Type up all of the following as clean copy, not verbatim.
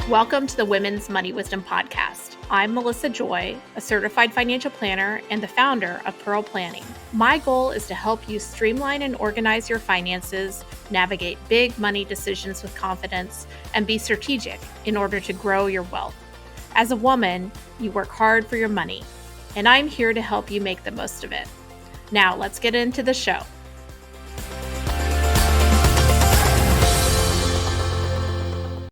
Welcome to the Women's Money Wisdom Podcast. I'm Melissa Joy, a certified financial planner and the founder of Pearl Planning. My goal is to help you streamline and organize your finances, navigate big money decisions with confidence, and be strategic in order to grow your wealth. As a woman, you work hard for your money, and I'm here to help you make the most of it. Now, let's get into the show.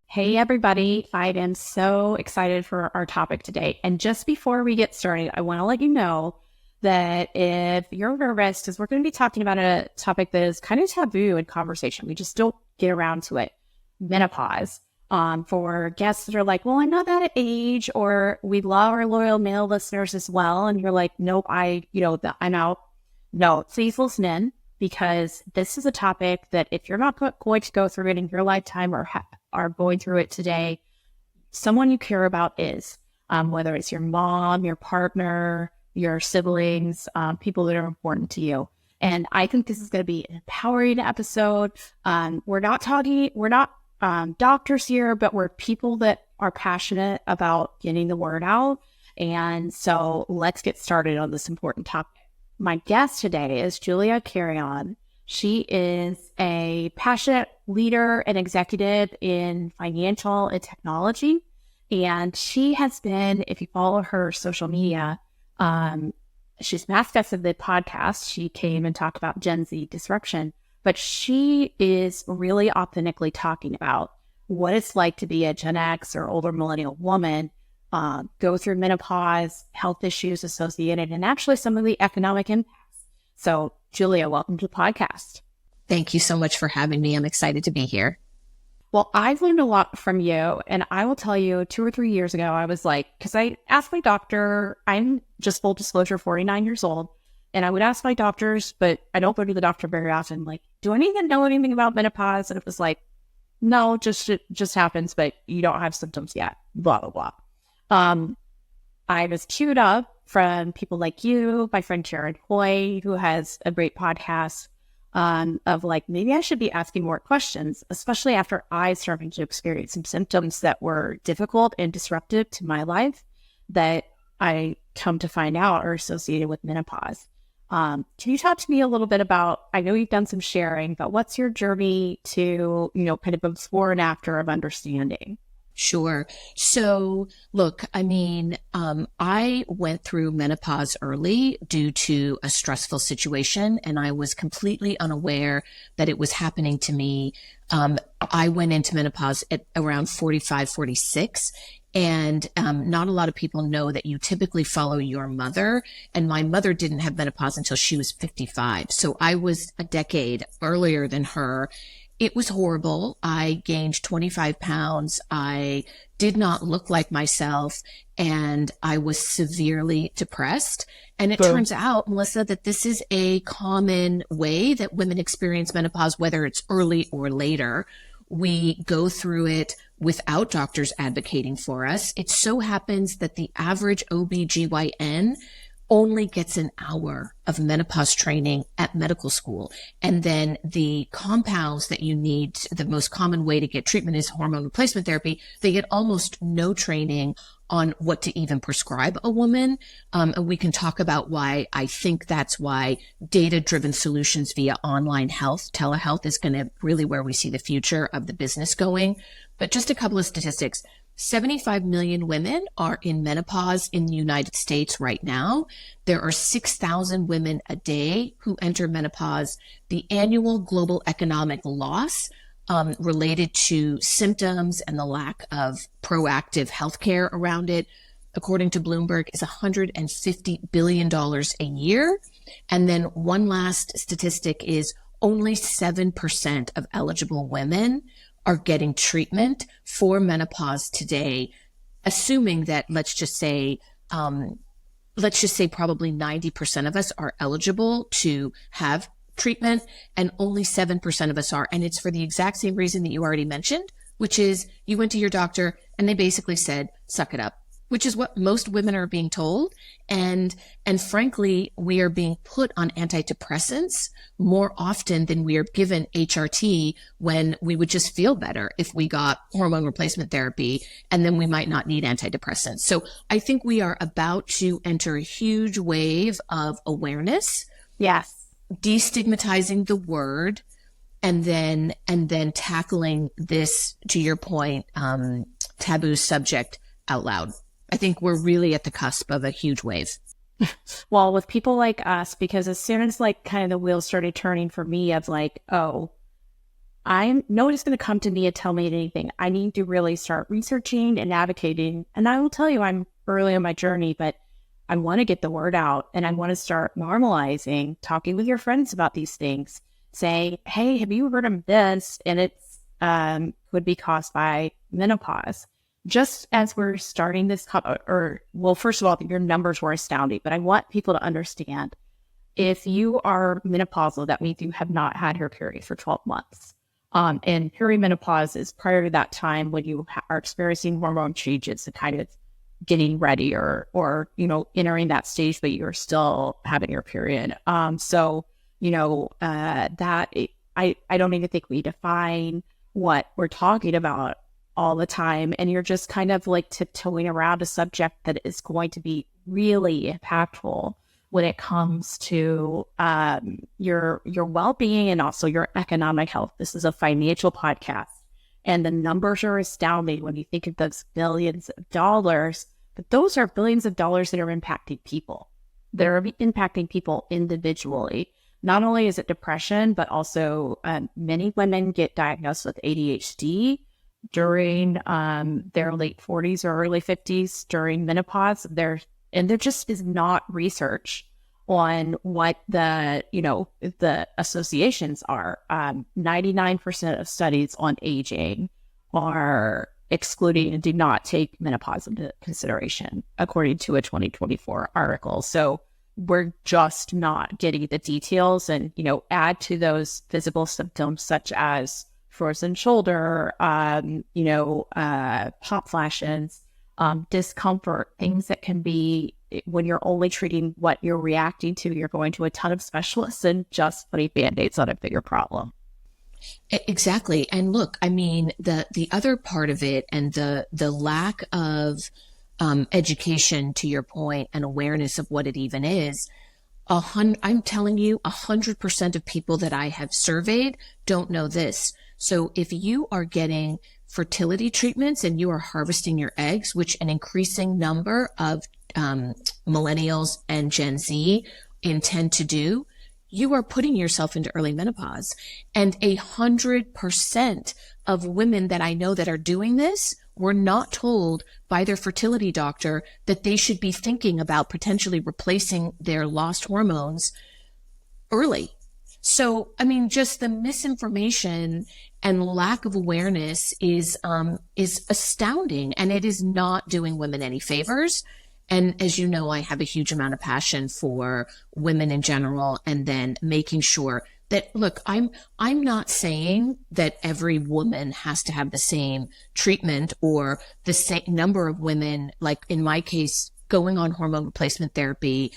Hey everybody, I am so excited for our topic today. And just before we get started, I want to let you know that if you're nervous, because we're going to be talking about a topic that is kind of taboo in conversation, we just don't get around to it, menopause. For guests that are like, well, I'm not that age, or we love our loyal male listeners as well. And you're like, nope, I'm out. No, please listen in, because this is a topic that if you're not going to go through it in your lifetime or are going through it today, someone you care about is, whether it's your mom, your partner, your siblings, people that are important to you. And I think this is going to be an empowering episode. We're not doctors here, but we're people that are passionate about getting the word out. And so let's get started on this important topic. My guest today is Julia Carreon. She is a passionate leader and executive in financial and technology. And she has been, if you follow her social media, she's mass guest of the podcast. She came and talked about Gen Z disruption, but she is really authentically talking about what it's like to be a Gen X or older millennial woman, go through menopause, health issues associated, and actually some of the economic impacts. So, Julia, welcome to the podcast. Thank you so much for having me. I'm excited to be here. Well, I've learned a lot from you, and I will tell you 2 or 3 years ago, I was like, because I asked my doctor, I'm just full disclosure, 49 years old, and I would ask my doctors, but I don't go to the doctor very often, like, do I need to know anything about menopause? And it was like, no, it just happens, but you don't have symptoms yet, blah, blah, blah. I was queued up from people like you, my friend Sharon Hoy, who has a great podcast, of like, maybe I should be asking more questions, especially after I started to experience some symptoms that were difficult and disruptive to my life that I come to find out are associated with menopause. Can you talk to me a little bit about, I know you've done some sharing, but what's your journey to, kind of before and after of understanding? Sure. So look, I went through menopause early due to a stressful situation, and I was completely unaware that it was happening to me. I went into menopause at around 45, 46. And not a lot of people know that you typically follow your mother. And my mother didn't have menopause until she was 55. So I was a decade earlier than her. It was horrible. I gained 25 pounds. I did not look like myself, and I was severely depressed. And it turns out, Melissa, that this is a common way that women experience menopause, whether it's early or later. We go through it without doctors advocating for us. It so happens that the average OBGYN only gets an hour of menopause training at medical school. And then the compounds that you need, the most common way to get treatment is hormone replacement therapy. They get almost no training on what to even prescribe a woman. And we can talk about why I think that's why data-driven solutions via online health, telehealth is going to really where we see the future of the business going. But just a couple of statistics. 75 million women are in menopause in the United States right now. There are 6,000 women a day who enter menopause. The annual global economic loss related to symptoms and the lack of proactive healthcare around it, according to Bloomberg, is $150 billion a year. And then one last statistic is only 7% of eligible women are getting treatment for menopause today, assuming that let's just say probably 90% of us are eligible to have treatment, and only 7% of us are. And it's for the exact same reason that you already mentioned, which is you went to your doctor and they basically said, suck it up. which is what most women are being told. And frankly, we are being put on antidepressants more often than we are given HRT, when we would just feel better if we got hormone replacement therapy, and then we might not need antidepressants. So I think we are about to enter a huge wave of awareness. Yes. Destigmatizing the word, and then tackling this, to your point, taboo subject out loud. I think we're really at the cusp of a huge wave. Well, with people like us, because as soon as like kind of the wheels started turning for me of like, oh, nobody's going to come to me and tell me anything. I need to really start researching and advocating. And I will tell you, I'm early in my journey, but I want to get the word out, and I want to start normalizing, talking with your friends about these things, saying, hey, have you heard of this? And it's would be caused by menopause. Just as we're starting this, first of all, your numbers were astounding, but I want people to understand, if you are menopausal, that means you have not had your period for 12 months. And perimenopause is prior to that time when you are experiencing hormone changes and kind of getting ready or entering that stage, but you're still having your period. I don't even think we define what we're talking about all the time. And you're just kind of like tiptoeing around a subject that is going to be really impactful when it comes to your well-being and also your economic health. This is a financial podcast, and the numbers are astounding when you think of those billions of dollars, but those are billions of dollars that are impacting people. They're impacting people individually. Not only is it depression, but also many women get diagnosed with ADHD during their late 40s or early 50s during menopause. There just is not research on what the associations are. 99% of studies on aging are excluding and do not take menopause into consideration, according to a 2024 article. So we're just not getting the details, and, add to those physical symptoms such as frozen shoulder, hot flashes, discomfort, things that can be, when you're only treating what you're reacting to, you're going to a ton of specialists and just putting Band-Aids on a bigger problem. Exactly. And look, I mean, the other part of it, and the lack of education, to your point, and awareness of what it even is, I'm telling you, 100% of people that I have surveyed don't know this. So if you are getting fertility treatments and you are harvesting your eggs, which an increasing number of millennials and Gen Z intend to do, you are putting yourself into early menopause. And 100% of women that I know that are doing this were not told by their fertility doctor that they should be thinking about potentially replacing their lost hormones early. So, I mean, just the misinformation and lack of awareness is astounding, and it is not doing women any favors. And as you know, I have a huge amount of passion for women in general, and then making sure that, look, I'm not saying that every woman has to have the same treatment, or the same number of women, like in my case, going on hormone replacement therapy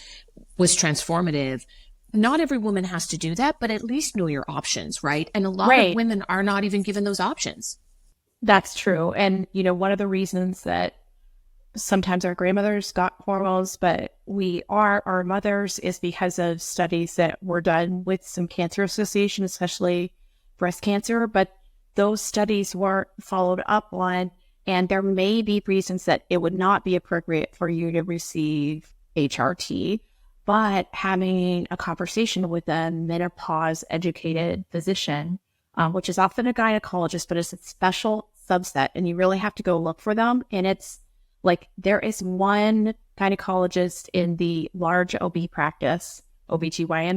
was transformative. Not every woman has to do that, but at least know your options, right? And a lot of women are not even given those options. That's true. And, one of the reasons that sometimes our grandmothers got hormones, but our mothers, is because of studies that were done with some cancer association, especially breast cancer, but those studies weren't followed up on, and there may be reasons that it would not be appropriate for you to receive HRT. But having a conversation with a menopause educated physician, which is often a gynecologist, but it's a special subset, and you really have to go look for them. And it's like, there is one gynecologist in the large OBGYN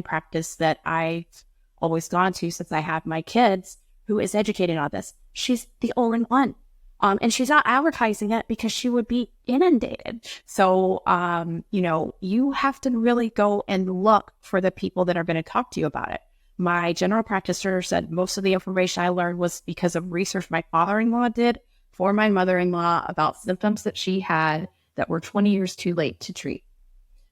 practice that I've always gone to since I have my kids, who is educated on this. She's the only one. And she's not advertising it because she would be inundated. So, you have to really go and look for the people that are going to talk to you about it. My general practitioner said most of the information I learned was because of research my father-in-law did for my mother-in-law about symptoms that she had that we're 20 years too late to treat.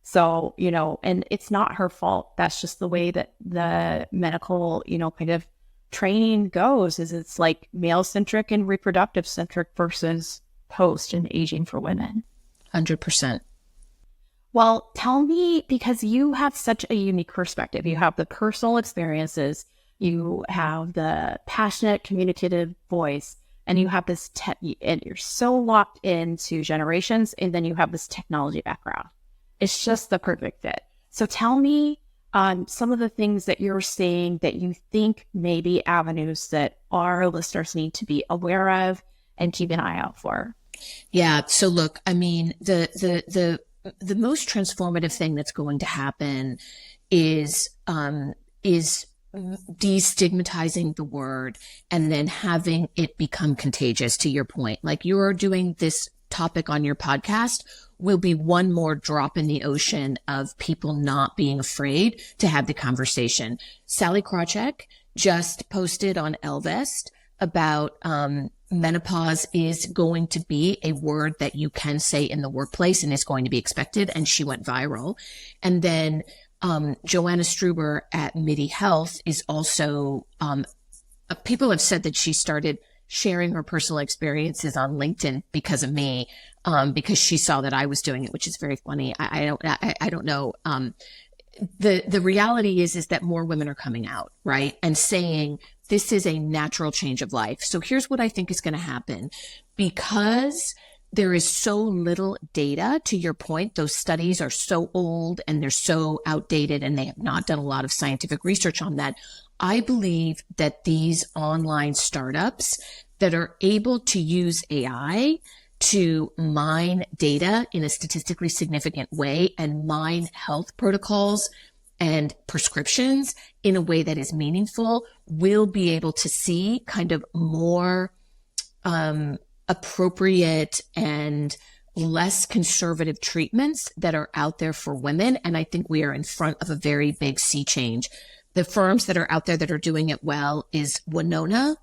So, and it's not her fault. That's just the way that the medical, kind of training goes, is it's like male centric and reproductive centric versus post and aging for women. 100%. Well, tell me, because you have such a unique perspective. You have the personal experiences, you have the passionate, communicative voice, and you have this and you're so locked into generations, and then you have this technology background. It's just the perfect fit. So tell me some of the things that you're seeing that you think may be avenues that our listeners need to be aware of and keep an eye out for. Yeah. So look, I mean, the most transformative thing that's going to happen is destigmatizing the word and then having it become contagious, to your point. Like, you're doing this topic on your podcast will be one more drop in the ocean of people not being afraid to have the conversation. Sally Krawcheck just posted on Elvest about menopause is going to be a word that you can say in the workplace and is going to be expected. And she went viral. And then Joanna Struber at MIDI Health is also, people have said that she started sharing her personal experiences on LinkedIn because of me, because she saw that I was doing it, which is very funny. I don't know. The reality is that more women are coming out, right? And saying this is a natural change of life. So here's what I think is going to happen. Because there is so little data, to your point, those studies are so old and they're so outdated and they have not done a lot of scientific research on that. I believe that these online startups that are able to use AI to mine data in a statistically significant way and mine health protocols and prescriptions in a way that is meaningful will be able to see kind of more appropriate and less conservative treatments that are out there for women. And I think we are in front of a very big sea change. The firms that are out there that are doing it well is Winona,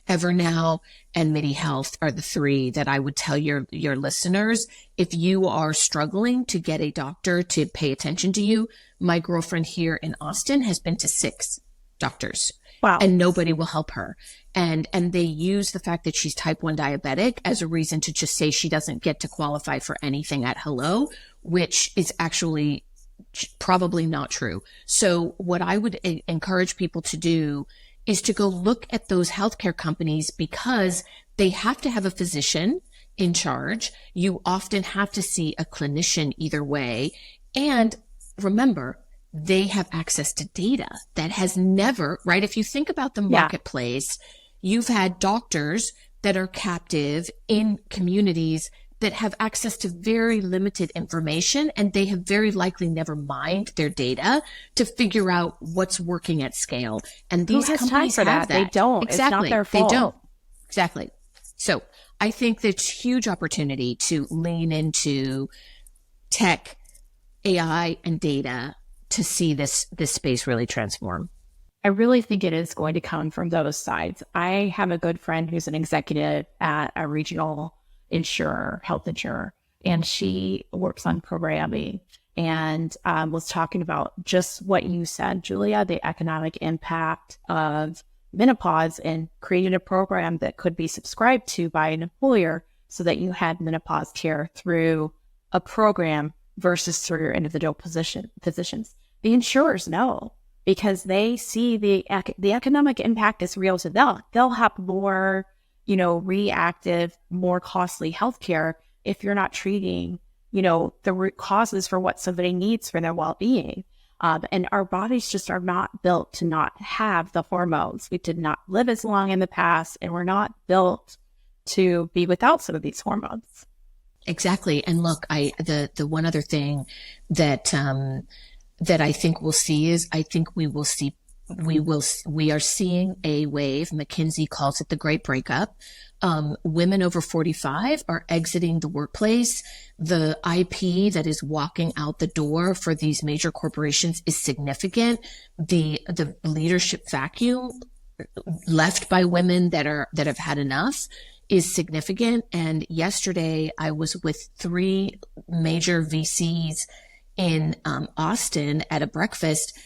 Evernow, and MIDI Health are the three that I would tell your listeners. If you are struggling to get a doctor to pay attention to you, my girlfriend here in Austin has been to 6 doctors. Wow. And nobody will help her. And they use the fact that she's type 1 diabetic as a reason to just say she doesn't get to qualify for anything at Hello, which is actually probably not true. So what I would encourage people to do is to go look at those healthcare companies, because they have to have a physician in charge. You often have to see a clinician either way. And remember, they have access to data that has never, right? If you think about the marketplace, you've had doctors that are captive in communities that have access to very limited information, and they have very likely never mined their data to figure out what's working at scale. And these companies for have that. They don't. Exactly. It's not their fault. They don't. Exactly. So I think there's huge opportunity to lean into tech, AI, and data to see this space really transform. I really think it is going to come from those sides. I have a good friend who's an executive at a regional health insurer, and she works on programming and was talking about just what you said, Julia, the economic impact of menopause, and created a program that could be subscribed to by an employer so that you had menopause care through a program versus through your individual physicians. The insurers know, because they see the economic impact is real to them. They'll have more, reactive, more costly healthcare if you're not treating, the root causes for what somebody needs for their well-being. And our bodies just are not built to not have the hormones. We did not live as long in the past, and we're not built to be without some of these hormones. Exactly. And look, the one other thing that I think we'll see is, I think we are seeing a wave. McKinsey calls it the Great Breakup. Women over 45 are exiting the workplace. The IP that is walking out the door for these major corporations is significant. The leadership vacuum left by women that have had enough is significant. And yesterday I was with three major VCs in Austin at a breakfast.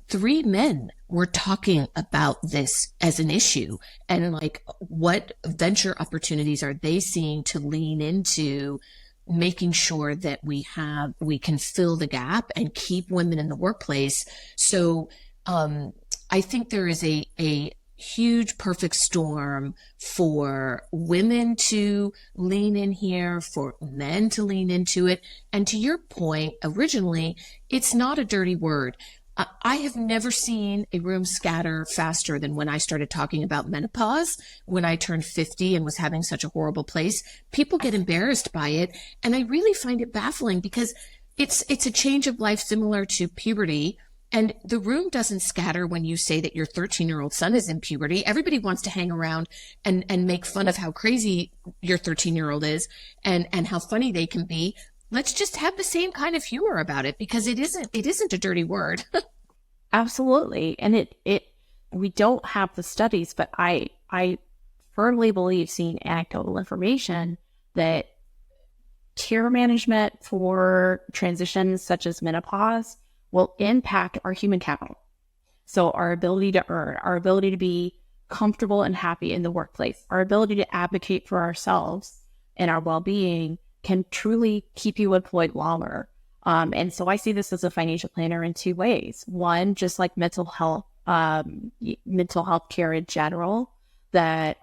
Three men were talking about this as an issue, and like, what venture opportunities are they seeing to lean into making sure that we can fill the gap and keep women in the workplace. So I think there is a huge perfect storm for women to lean in here, for men to lean into it. And to your point, originally, it's not a dirty word. I have never seen a room scatter faster than when I started talking about menopause. When I turned 50 and was having such a horrible place, people get embarrassed by it. And I really find it baffling because it's a change of life similar to puberty. And the room doesn't scatter when you say that your 13-year-old son is in puberty. Everybody wants to hang around and make fun of how crazy your 13-year-old is and how funny they can be. Let's just have the same kind of humor about it, because it isn't a dirty word. Absolutely. And we don't have the studies, but I firmly believe, seeing anecdotal information, that care management for transitions such as menopause will impact our human capital. So our ability to earn, our ability to be comfortable and happy in the workplace, our ability to advocate for ourselves and our well-being can truly keep you employed longer. And so I see this as a financial planner in two ways. One, just like mental health care in general, that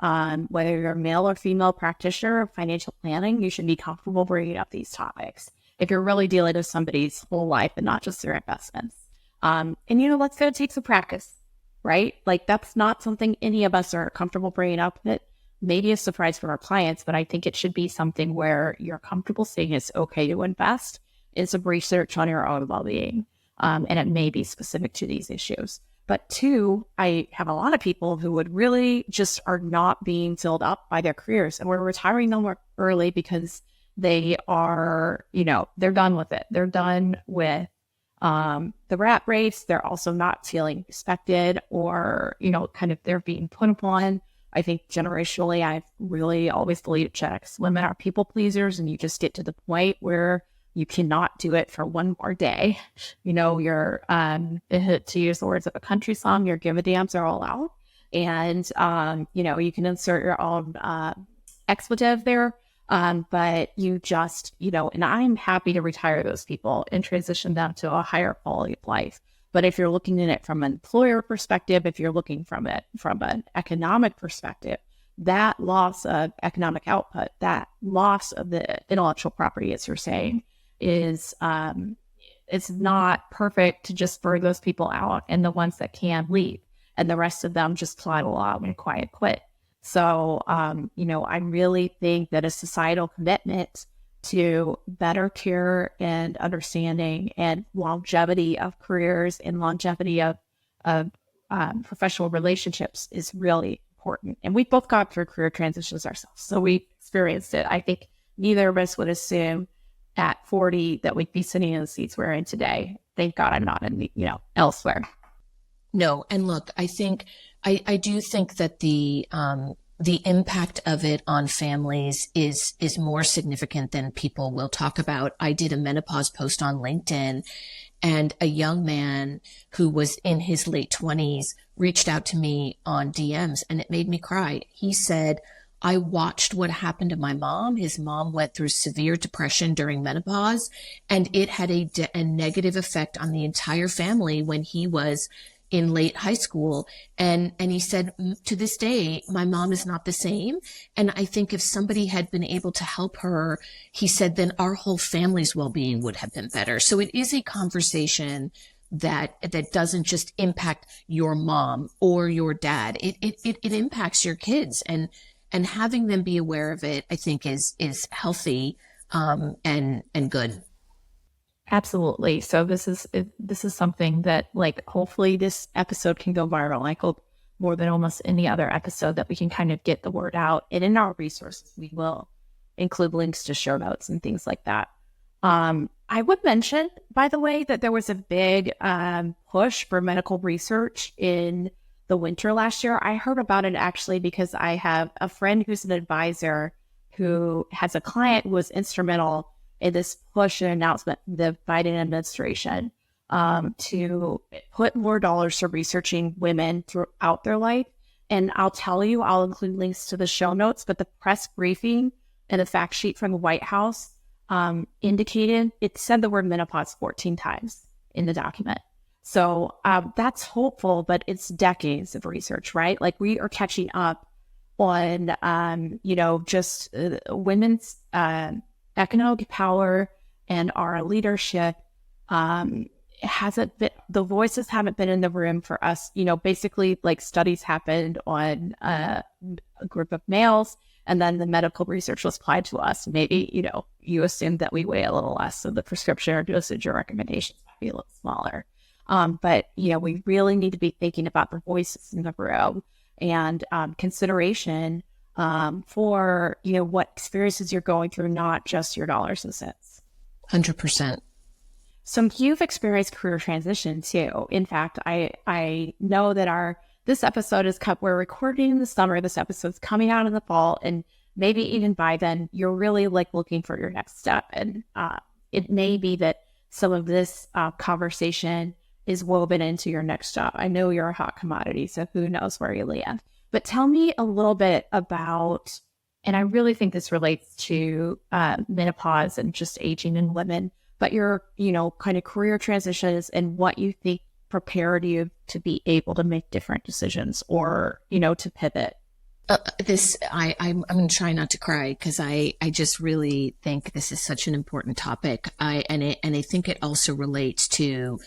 whether you're a male or female practitioner of financial planning, you should be comfortable bringing up these topics if you're really dealing with somebody's whole life and not just their investments. And that's going to take some practice, right? Like, that's not something any of us are comfortable bringing up. That maybe a surprise for our clients, but I think it should be something where you're comfortable saying it's okay to invest in some research on your own well-being. And it may be specific to these issues. But two, I have a lot of people who would really just are not being filled up by their careers, and we're retiring them early because they are, they're done with it. They're done with the rat race. They're also not feeling respected, or, kind of they're being put upon. I think generationally, I've really always believed checks. Women are people pleasers, and you just get to the point where you cannot do it for one more day. You're, to use the words of a country song, your give a dams are all out. And, you can insert your own expletive there. But you just, and I'm happy to retire those people and transition them to a higher quality of life. But if you're looking at it from an employer perspective, if you're looking from an economic perspective, that loss of economic output, that loss of the intellectual property, as you're saying, is it's not perfect to just burn those people out, and the ones that can leave, and the rest of them just plod along and quiet quit. So, I really think that a societal commitment to better care and understanding and longevity of careers and longevity of professional relationships is really important. And we've both gone through career transitions ourselves, so we experienced it. I think neither of us would assume at 40 that we'd be sitting in the seats we're in today. Thank God I'm not in elsewhere. No. And look, I do think that the impact of it on families is more significant than people will talk about. I did a menopause post on LinkedIn, and a young man who was in his late 20s reached out to me on DMs, and it made me cry. He said, I watched what happened to my mom. His mom went through severe depression during menopause, and it had a negative effect on the entire family when he was in late high school. And he said, to this day, my mom is not the same. And I think if somebody had been able to help her, he said, then our whole family's well-being would have been better. So it is a conversation that doesn't just impact your mom or your dad. It impacts your kids, and having them be aware of it, I think is healthy, and good. Absolutely. So this is something that, like, hopefully this episode can go viral. I hope more than almost any other episode that we can kind of get the word out. And in our resources, we will include links to show notes and things like that. I would mention, by the way, that there was a big push for medical research in the winter last year. I heard about it actually because I have a friend who's an advisor who has a client who was instrumental in this push and announcement, the Biden administration, to put more dollars to researching women throughout their life. And I'll tell you, I'll include links to the show notes, but the press briefing and the fact sheet from the White House indicated, it said the word menopause 14 times in the document. So that's hopeful, but it's decades of research, right? Like we are catching up on, just women's economic power and our leadership. The voices haven't been in the room for us. Basically like studies happened on a group of males, and then the medical research was applied to us. Maybe, you assumed that we weigh a little less, so the prescription or dosage or recommendations might be a little smaller. But we really need to be thinking about the voices in the room and consideration for, what experiences you're going through, not just your dollars and cents. 100%. So you've experienced career transition too. In fact, I know that this episode we're recording in the summer. This episode's coming out in the fall, and maybe even by then you're really like looking for your next step. And it may be that some of this conversation is woven into your next job. I know you're a hot commodity, so who knows where you land. But tell me a little bit about, and I really think this relates to menopause and just aging in women, but your, kind of career transitions and what you think prepared you to be able to make different decisions or, to pivot. I'm going to try not to cry because I just really think this is such an important topic. I think it also relates to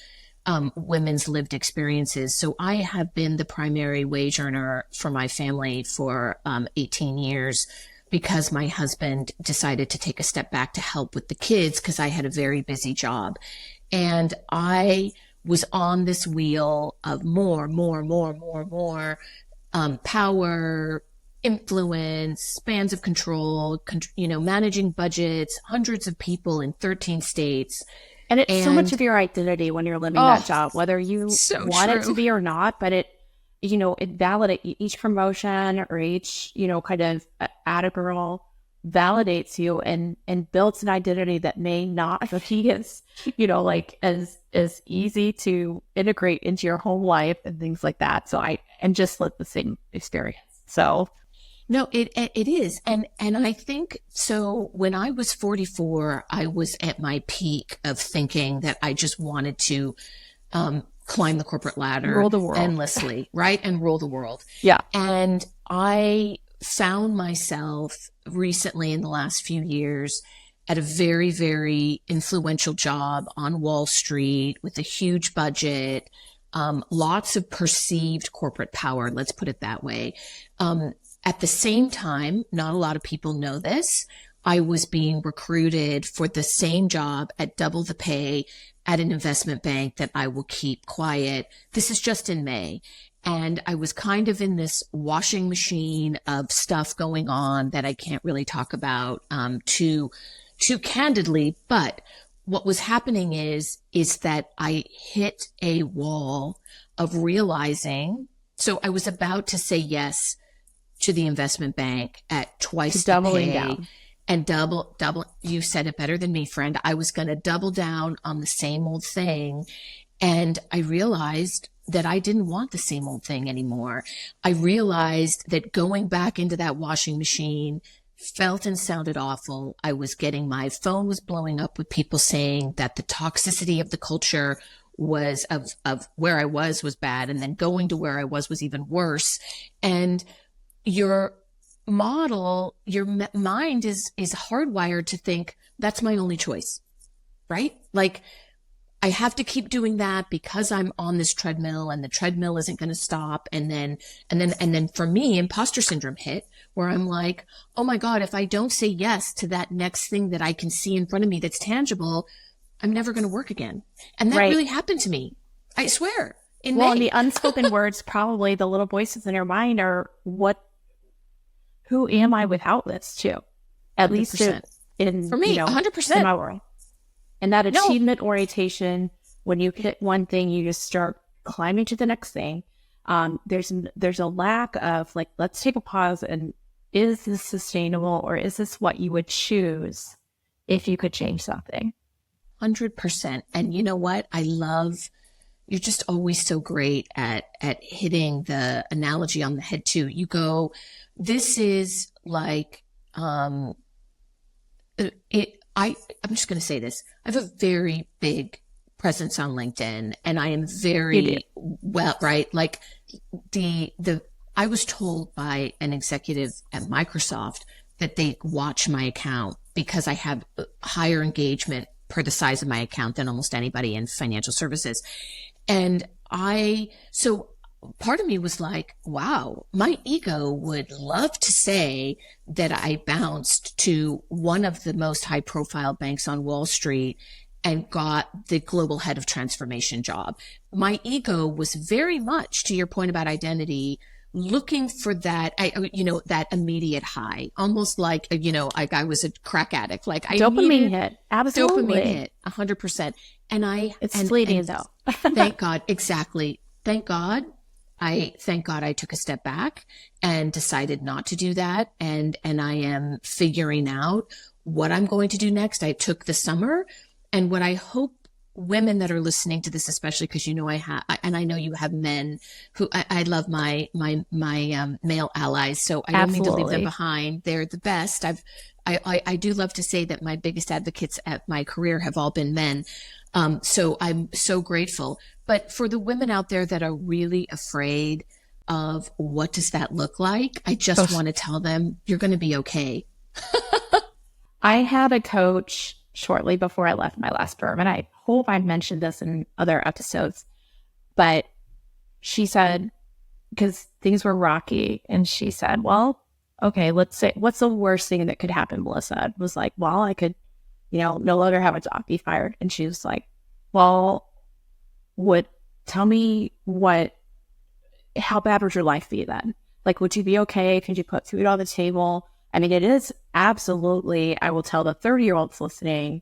women's lived experiences. So I have been the primary wage earner for my family for 18 years because my husband decided to take a step back to help with the kids because I had a very busy job. And I was on this wheel of more power, influence, spans of control, managing budgets, hundreds of people in 13 states. And it's so much of your identity when you're living that job, whether you want it to be or not, but it validates each promotion or each, kind of atta girl validates you and builds an identity that may not be as, as easy to integrate into your home life and things like that. So and just live the same experience. So. No, it is. And I think so when I was 44, I was at my peak of thinking that I just wanted to, climb the corporate ladder, rule the world endlessly, right? And rule the world. Yeah. And I found myself recently in the last few years at a very, very influential job on Wall Street with a huge budget, lots of perceived corporate power. Let's put it that way. At the same time, not a lot of people know this, I was being recruited for the same job at double the pay at an investment bank that I will keep quiet. This is just in May. And I was kind of in this washing machine of stuff going on that I can't really talk about too candidly. But what was happening is that I hit a wall of realizing. So I was about to say yes to the investment bank at twice the pay. Down. And double, you said it better than me, friend. I was going to double down on the same old thing. And I realized that I didn't want the same old thing anymore. I realized that going back into that washing machine felt and sounded awful. My phone was blowing up with people saying that the toxicity of the culture was of where I was bad. And then going to where I was even worse. And your mind is hardwired to think that's my only choice, right? Like I have to keep doing that because I'm on this treadmill and the treadmill isn't going to stop. And then for me, imposter syndrome hit where I'm like, oh my God, if I don't say yes to that next thing that I can see in front of me that's tangible, I'm never going to work again. And that really happened to me. I swear. In May. And the unspoken words, probably the little voices in your mind are who am I without this too? At 100%. Least for me, 100% in my world. And that achievement orientation, when you hit one thing, you just start climbing to the next thing. There's a lack of like, let's take a pause and is this sustainable, or is this what you would choose if you could change something? 100%. And you know what? You're just always so great at hitting the analogy on the head too. You go, this is like, I'm just going to say this. I have a very big presence on LinkedIn, and I am very well, right? Like I was told by an executive at Microsoft that they watch my account because I have higher engagement per the size of my account than almost anybody in financial services. And so part of me was like, wow, my ego would love to say that I bounced to one of the most high profile banks on Wall Street and got the global head of transformation job. My ego was very much, to your point about identity, looking for that, that immediate high, almost like, I was a crack addict. Like Dopamine hit. Absolutely. Dopamine hit 100%. It's fleeting though. Thank God. Exactly. Thank God I took a step back and decided not to do that. And I am figuring out what I'm going to do next. I took the summer, and what I hope women that are listening to this, especially because I know you have men who I love my male allies. So I don't mean to leave them behind. They're the best. I do love to say that my biggest advocates at my career have all been men. So I'm so grateful. But for the women out there that are really afraid of what does that look like, I just want to tell them, you're going to be okay. I had a coach shortly before I left my last firm, and I hope I mentioned this in other episodes, but she said, because things were rocky, and she said, well, okay, let's say, what's the worst thing that could happen, Melissa? I was like, well, I could, no longer have a job, be fired. And she was like, well, tell me how bad would your life be then? Like, would you be okay? Could you put food on the table? I mean, it is absolutely, I will tell the 30-year-olds listening,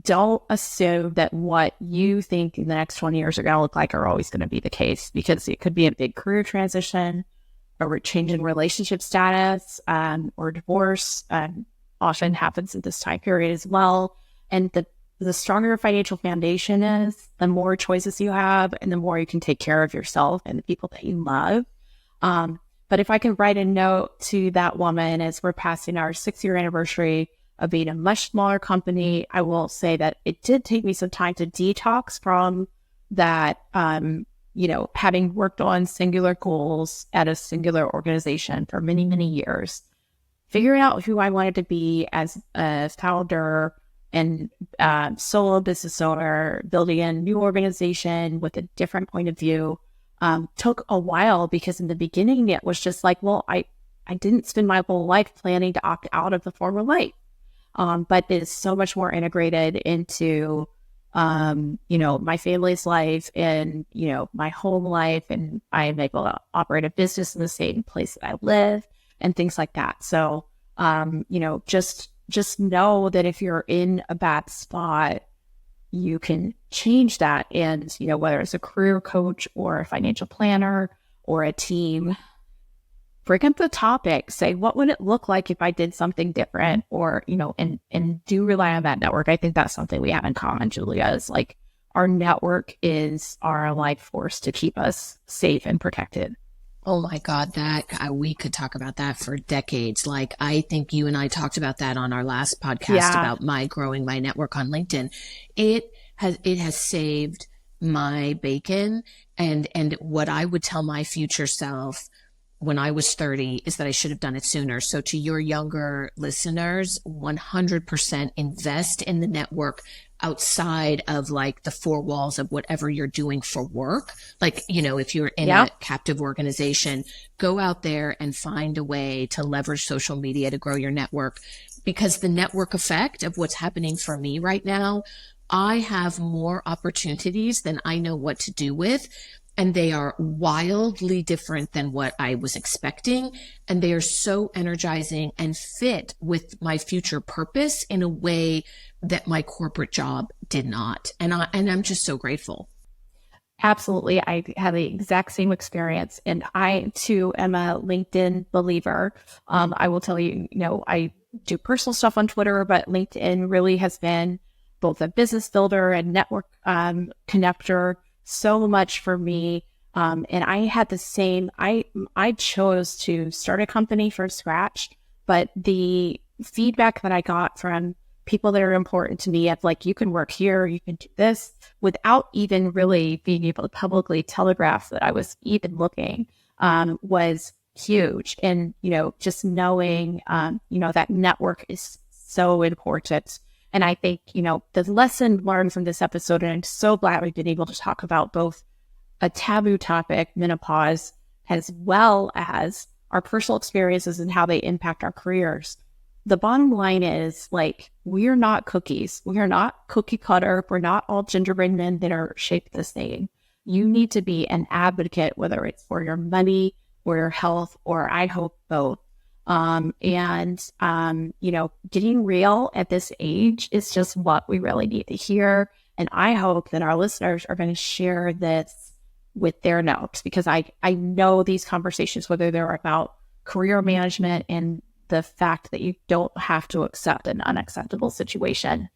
don't assume that what you think in the next 20 years are going to look like are always going to be the case, because it could be a big career transition, or change in relationship status, or divorce, often happens at this time period as well. And the stronger your financial foundation is, the more choices you have, and the more you can take care of yourself and the people that you love. But if I can write a note to that woman as we're passing our 6-year anniversary of being a much smaller company, I will say that it did take me some time to detox from that, having worked on singular goals at a singular organization for many, many years, figuring out who I wanted to be as a founder and solo business owner, building a new organization with a different point of view. Took a while, because in the beginning it was just like, well, I didn't spend my whole life planning to opt out of the former life. But it's so much more integrated into, my family's life and, my home life, and I am able to operate a business in the same place that I live and things like that. So, just know that if you're in a bad spot, you can change that. And, whether it's a career coach or a financial planner or a team, bring up the topic, say, what would it look like if I did something different? Or, and do rely on that network. I think that's something we have in common, Julia, is like our network is our life force to keep us safe and protected. Oh my God, we could talk about that for decades. Like, I think you and I talked about that on our last podcast about growing my network on LinkedIn. It has saved my bacon, and what I would tell my future self when I was 30 is that I should have done it sooner. So to your younger listeners, 100% invest in the network outside of like the four walls of whatever you're doing for work. Like, if you're in a captive organization, go out there and find a way to leverage social media to grow your network, because the network effect of what's happening for me right now, I have more opportunities than I know what to do with. And they are wildly different than what I was expecting. And they are so energizing and fit with my future purpose in a way that my corporate job did not. And I'm just so grateful. Absolutely. I had the exact same experience. And I, too, am a LinkedIn believer. I will tell you, I do personal stuff on Twitter, but LinkedIn really has been both a business builder and network connector so much for me. And I had the same, I chose to start a company from scratch, but the feedback that I got from people that are important to me of like, you can work here, you can do this, without even really being able to publicly telegraph that I was even looking, was huge. And, just knowing, that network is so important. And I think, the lesson learned from this episode, and I'm so glad we've been able to talk about both a taboo topic, menopause, as well as our personal experiences and how they impact our careers. The bottom line is, like, we're not cookies. We are not cookie cutter. We're not all gingerbread men that are shaped the same. You need to be an advocate, whether it's for your money or your health, or I hope both. Getting real at this age is just what we really need to hear. And I hope that our listeners are going to share this with their notes, because I know these conversations, whether they're about career management and the fact that you don't have to accept an unacceptable situation,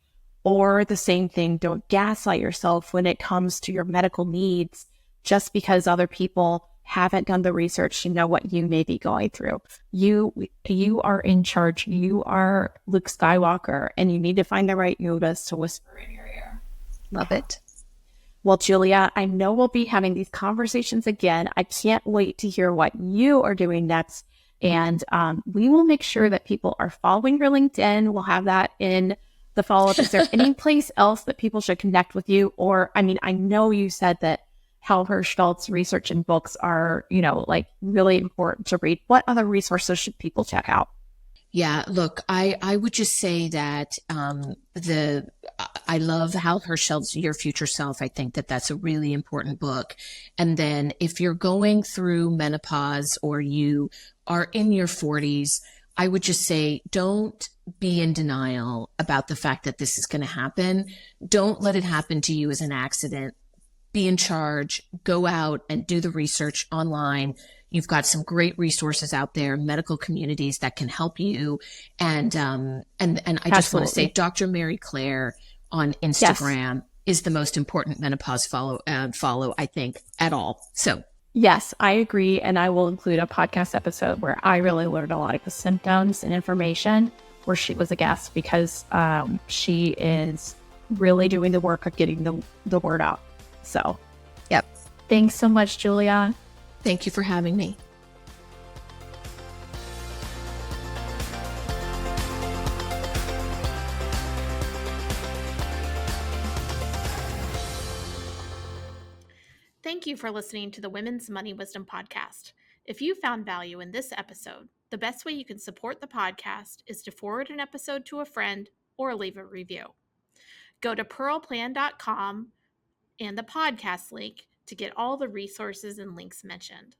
or the same thing, don't gaslight yourself when it comes to your medical needs just because other people haven't done the research to know what you may be going through. You are in charge. You are Luke Skywalker, and you need to find the right Yodas to whisper in your ear. Love it. Well, Julia, I know we'll be having these conversations again. I can't wait to hear what you are doing next. And we will make sure that people are following your LinkedIn. We'll have that in the follow-up. Is there any place else that people should connect with you? Or, I know you said that Hal Hirschfeld's research and books are, really important to read. What other resources should people check out? Yeah, look, I would just say that I love Hal Herschel's Your Future Self. I think that that's a really important book. And then if you're going through menopause or you are in your 40s, I would just say, don't be in denial about the fact that this is going to happen. Don't let it happen to you as an accident. Be in charge, go out and do the research online. You've got some great resources out there, medical communities that can help you. And I just want to say, Dr. Mary Claire on Instagram is the most important menopause follow, I think, at all. So yes, I agree. And I will include a podcast episode where I really learned a lot of the symptoms and information, where she was a guest, because she is really doing the work of getting the word out. So, yep. Thanks so much, Julia. Thank you for having me. Thank you for listening to the Women's Money Wisdom Podcast. If you found value in this episode, the best way you can support the podcast is to forward an episode to a friend or leave a review. Go to pearlplan.com and the podcast link to get all the resources and links mentioned.